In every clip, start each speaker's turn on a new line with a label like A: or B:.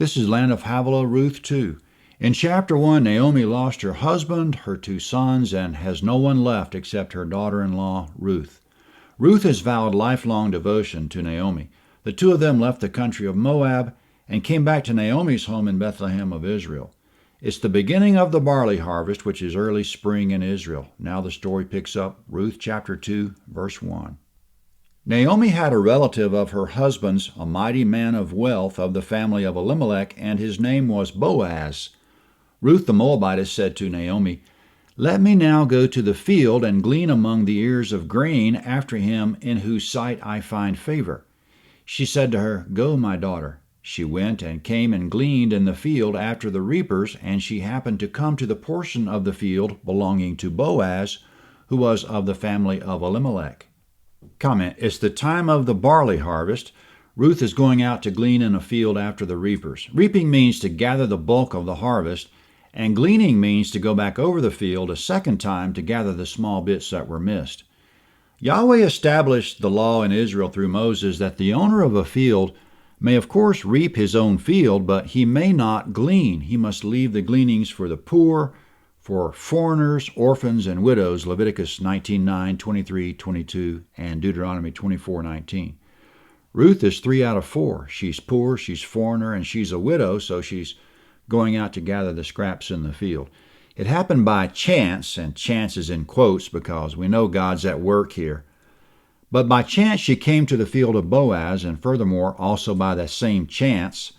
A: This is Land of Havilah, Ruth 2. In chapter 1, Naomi lost her husband, her 2 sons, and has no one left except her daughter-in-law, Ruth. Ruth has vowed lifelong devotion to Naomi. The 2 of them left the country of Moab and came back to Naomi's home in Bethlehem of Israel. It's the beginning of the barley harvest, which is early spring in Israel. Now the story picks up, Ruth chapter 2, verse 1. Naomi had a relative of her husband's, a mighty man of wealth of the family of Elimelech, and his name was Boaz. Ruth the Moabitess said to Naomi, "Let me now go to the field and glean among the ears of grain after him in whose sight I find favor." She said to her, "Go, my daughter." She went and came and gleaned in the field after the reapers, and she happened to come to the portion of the field belonging to Boaz, who was of the family of Elimelech. Comment: It's the time of the barley harvest. Ruth is going out to glean in a field after the reapers. Reaping means to gather the bulk of the harvest, and gleaning means to go back over the field a second time to gather the small bits that were missed. Yahweh established the law in Israel through Moses that the owner of a field may of course reap his own field, but he may not glean. He must leave the gleanings for the poor, for foreigners, orphans, and widows, Leviticus 19:9, 23:22, and Deuteronomy 24:19. Ruth is 3 out of 4. She's poor, she's foreigner, and she's a widow, so she's going out to gather the scraps in the field. It happened by chance, and chance is in quotes because we know God's at work here. But by chance she came to the field of Boaz, and furthermore, also by the same chance,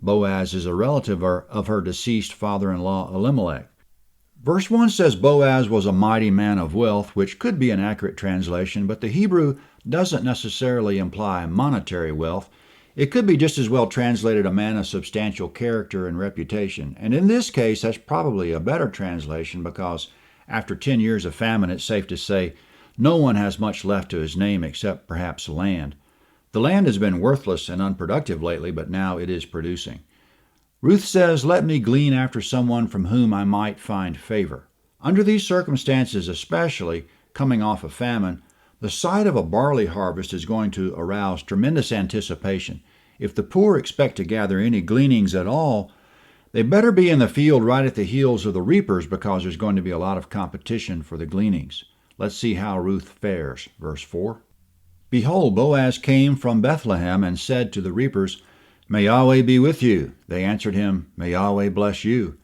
A: Boaz is a relative of her deceased father-in-law Elimelech. Verse 1 says Boaz was a mighty man of wealth, which could be an accurate translation, but the Hebrew doesn't necessarily imply monetary wealth. It could be just as well translated a man of substantial character and reputation. And in this case, that's probably a better translation because after 10 years of famine, it's safe to say no one has much left to his name except perhaps land. The land has been worthless and unproductive lately, but now it is producing. Ruth says, "Let me glean after someone from whom I might find favor." Under these circumstances, especially coming off a famine, the sight of a barley harvest is going to arouse tremendous anticipation. If the poor expect to gather any gleanings at all, they better be in the field right at the heels of the reapers because there's going to be a lot of competition for the gleanings. Let's see how Ruth fares. Verse 4. Behold, Boaz came from Bethlehem and said to the reapers, "May Yahweh be with you." They answered him, "May Yahweh bless you."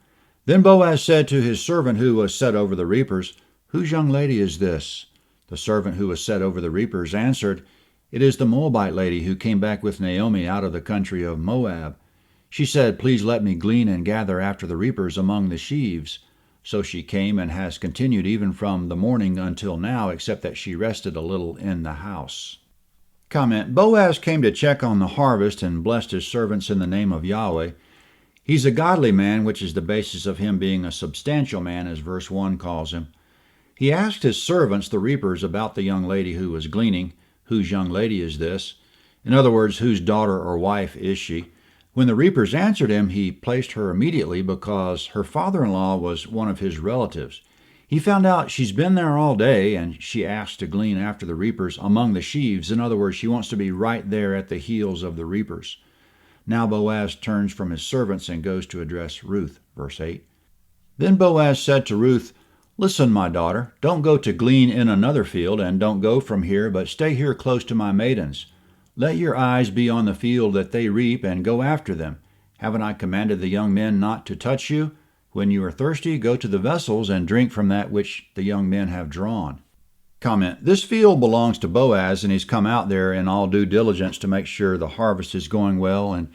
A: Then Boaz said to his servant who was set over the reapers, "Whose young lady is this?" The servant who was set over the reapers answered, "It is the Moabite lady who came back with Naomi out of the country of Moab. She said, 'Please let me glean and gather after the reapers among the sheaves.' So she came and has continued even from the morning until now, except that she rested a little in the house." Comment: Boaz came to check on the harvest and blessed his servants in the name of Yahweh. He's a godly man, which is the basis of him being a substantial man, as verse 1 calls him. He asked his servants, the reapers, about the young lady who was gleaning. Whose young lady is this? In other words, whose daughter or wife is she? When the reapers answered him, he placed her immediately because her father-in-law was one of his relatives. He found out she's been there all day, and she asked to glean after the reapers among the sheaves. In other words, she wants to be right there at the heels of the reapers. Now Boaz turns from his servants and goes to address Ruth. Verse 8. Then Boaz said to Ruth, "Listen, my daughter, don't go to glean in another field, and don't go from here, but stay here close to my maidens. Let your eyes be on the field that they reap, and go after them. Haven't I commanded the young men not to touch you? When you are thirsty, go to the vessels and drink from that which the young men have drawn." Comment: This field belongs to Boaz, and he's come out there in all due diligence to make sure the harvest is going well, and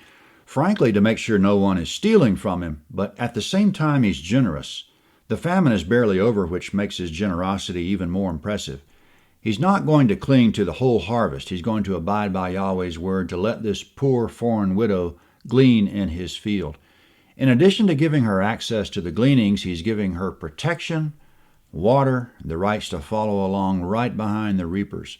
A: frankly to make sure no one is stealing from him, but at the same time he's generous. The famine is barely over, which makes his generosity even more impressive. He's not going to cling to the whole harvest. He's going to abide by Yahweh's word to let this poor foreign widow glean in his field. In addition to giving her access to the gleanings, he's giving her protection, water, the rights to follow along right behind the reapers.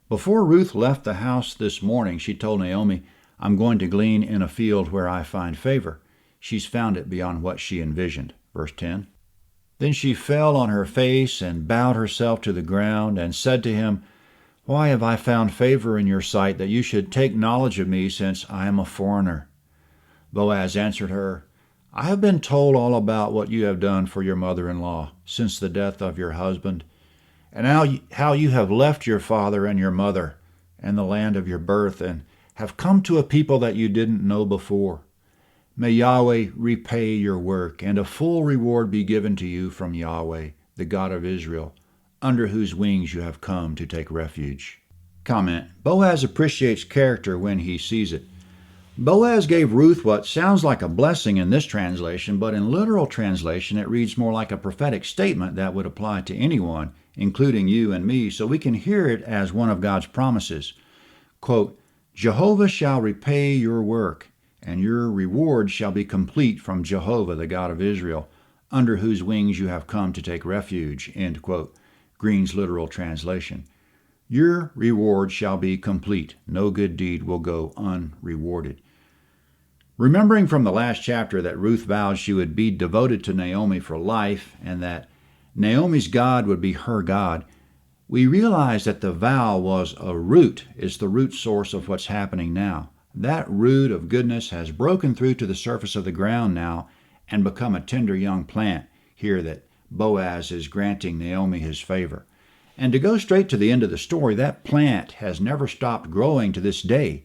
A: Before Ruth left the house this morning, she told Naomi, "I'm going to glean in a field where I find favor." She's found it beyond what she envisioned. Verse 10. Then she fell on her face and bowed herself to the ground and said to him, "Why have I found favor in your sight that you should take knowledge of me, since I am a foreigner?" Boaz answered her, I have been told all about what you have done for your mother-in-law since the death of your husband, and how you have left your father and your mother and the land of your birth and have come to a people that you didn't know before. May Yahweh repay your work, and a full reward be given to you from Yahweh, the God of Israel, under whose wings you have come to take refuge. Comment: Boaz appreciates character when he sees it. Boaz gave Ruth what sounds like a blessing in this translation, but in literal translation it reads more like a prophetic statement that would apply to anyone, including you and me, so we can hear it as one of God's promises. Quote, Jehovah shall repay your work, and your reward shall be complete from Jehovah, the God of Israel, under whose wings you have come to take refuge. End quote. Green's literal translation. Your reward shall be complete. No good deed will go unrewarded. Remembering from the last chapter that Ruth vowed she would be devoted to Naomi for life and that Naomi's God would be her God, we realize that the vow was a root. It's the root source of what's happening now. That root of goodness has broken through to the surface of the ground now and become a tender young plant here that Boaz is granting Naomi his favor. And to go straight to the end of the story, that plant has never stopped growing to this day.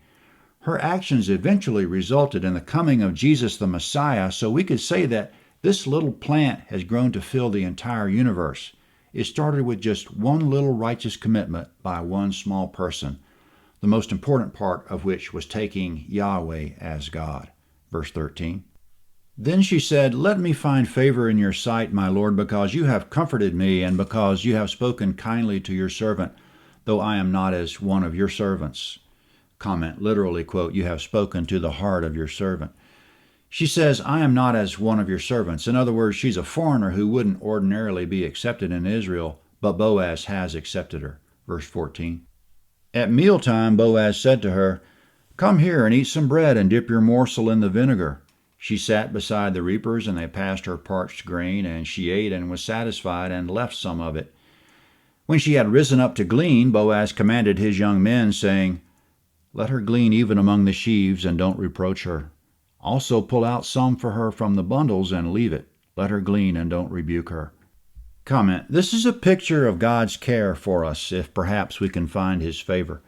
A: Her actions eventually resulted in the coming of Jesus the Messiah, so we could say that this little plant has grown to fill the entire universe. It started with just one little righteous commitment by one small person, the most important part of which was taking Yahweh as God. Verse 13. Then she said, Let me find favor in your sight, my Lord, because you have comforted me, and because you have spoken kindly to your servant, though I am not as one of your servants. Comment, literally, quote, you have spoken to the heart of your servant. She says, I am not as one of your servants. In other words, she's a foreigner who wouldn't ordinarily be accepted in Israel, but Boaz has accepted her. Verse 14. At mealtime, Boaz said to her, Come here and eat some bread and dip your morsel in the vinegar. She sat beside the reapers, and they passed her parched grain, and she ate and was satisfied and left some of it. When she had risen up to glean, Boaz commanded his young men, saying, Let her glean even among the sheaves, and don't reproach her. Also pull out some for her from the bundles and leave it. Let her glean and don't rebuke her. Comment, this is a picture of God's care for us, if perhaps we can find his favor.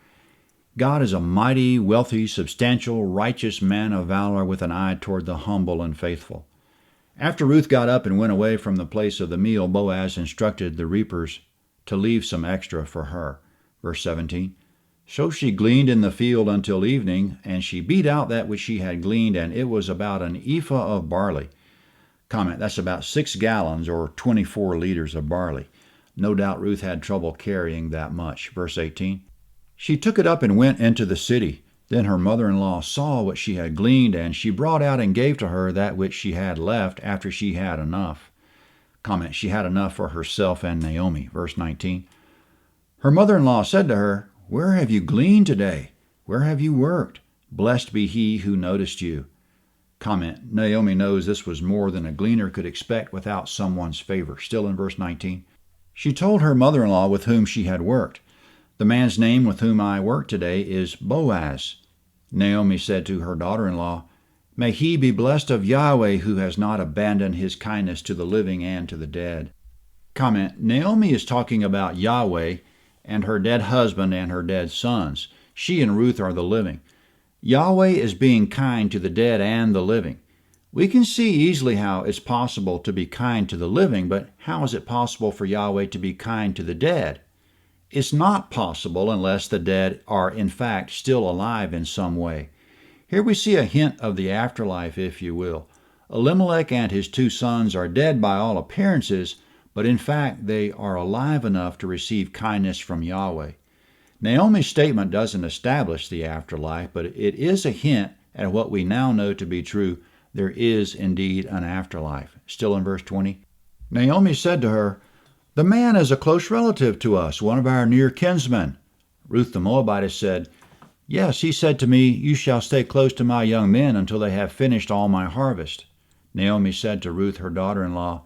A: God is a mighty, wealthy, substantial, righteous man of valor with an eye toward the humble and faithful. After Ruth got up and went away from the place of the meal, Boaz instructed the reapers to leave some extra for her. Verse 17. So she gleaned in the field until evening, and she beat out that which she had gleaned, and it was about an ephah of barley. Comment, that's about 6 gallons or 24 liters of barley. No doubt Ruth had trouble carrying that much. Verse 18. She took it up and went into the city. Then her mother-in-law saw what she had gleaned, and she brought out and gave to her that which she had left after she had enough. Comment, she had enough for herself and Naomi. Verse 19. Her mother-in-law said to her, Where have you gleaned today? Where have you worked? Blessed be he who noticed you. Comment, Naomi knows this was more than a gleaner could expect without someone's favor. Still in verse 19. She told her mother-in-law with whom she had worked, The man's name with whom I work today is Boaz. Naomi said to her daughter-in-law, May he be blessed of Yahweh, who has not abandoned his kindness to the living and to the dead. Comment, Naomi is talking about Yahweh and her dead husband and her dead sons. She and Ruth are the living. Yahweh is being kind to the dead and the living. We can see easily how it's possible to be kind to the living, but how is it possible for Yahweh to be kind to the dead? It's not possible unless the dead are in fact still alive in some way. Here we see a hint of the afterlife, if you will. Elimelech and his 2 sons are dead by all appearances, but in fact they are alive enough to receive kindness from Yahweh. Naomi's statement doesn't establish the afterlife, but it is a hint at what we now know to be true. There is indeed an afterlife. Still in verse 20. Naomi said to her, The man is a close relative to us, one of our near kinsmen. Ruth the Moabitess said, Yes, he said to me, You shall stay close to my young men until they have finished all my harvest. Naomi said to Ruth her daughter-in-law,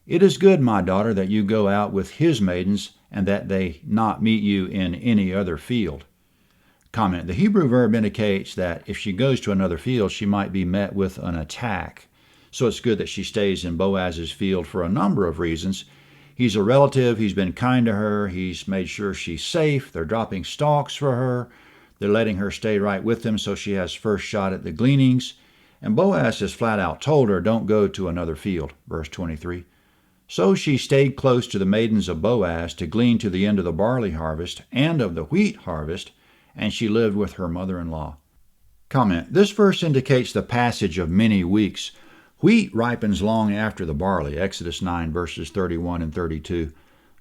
A: It is good, my daughter, that you go out with his maidens, and that they not meet you in any other field. Comment: the Hebrew verb indicates that if she goes to another field, she might be met with an attack. So it's good that she stays in Boaz's field for a number of reasons. He's a relative, he's been kind to her, he's made sure she's safe, they're dropping stalks for her, they're letting her stay right with them so she has first shot at the gleanings. And Boaz has flat out told her, don't go to another field, verse 23. So she stayed close to the maidens of Boaz to glean to the end of the barley harvest and of the wheat harvest, and she lived with her mother-in-law. Comment: this verse indicates the passage of many weeks. Wheat ripens long after the barley, Exodus 9, verses 31 and 32.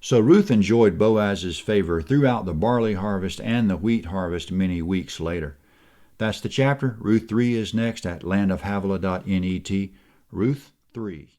A: So Ruth enjoyed Boaz's favor throughout the barley harvest and the wheat harvest many weeks later. That's the chapter. Ruth 3 is next at landofhavilah.net. Ruth 3.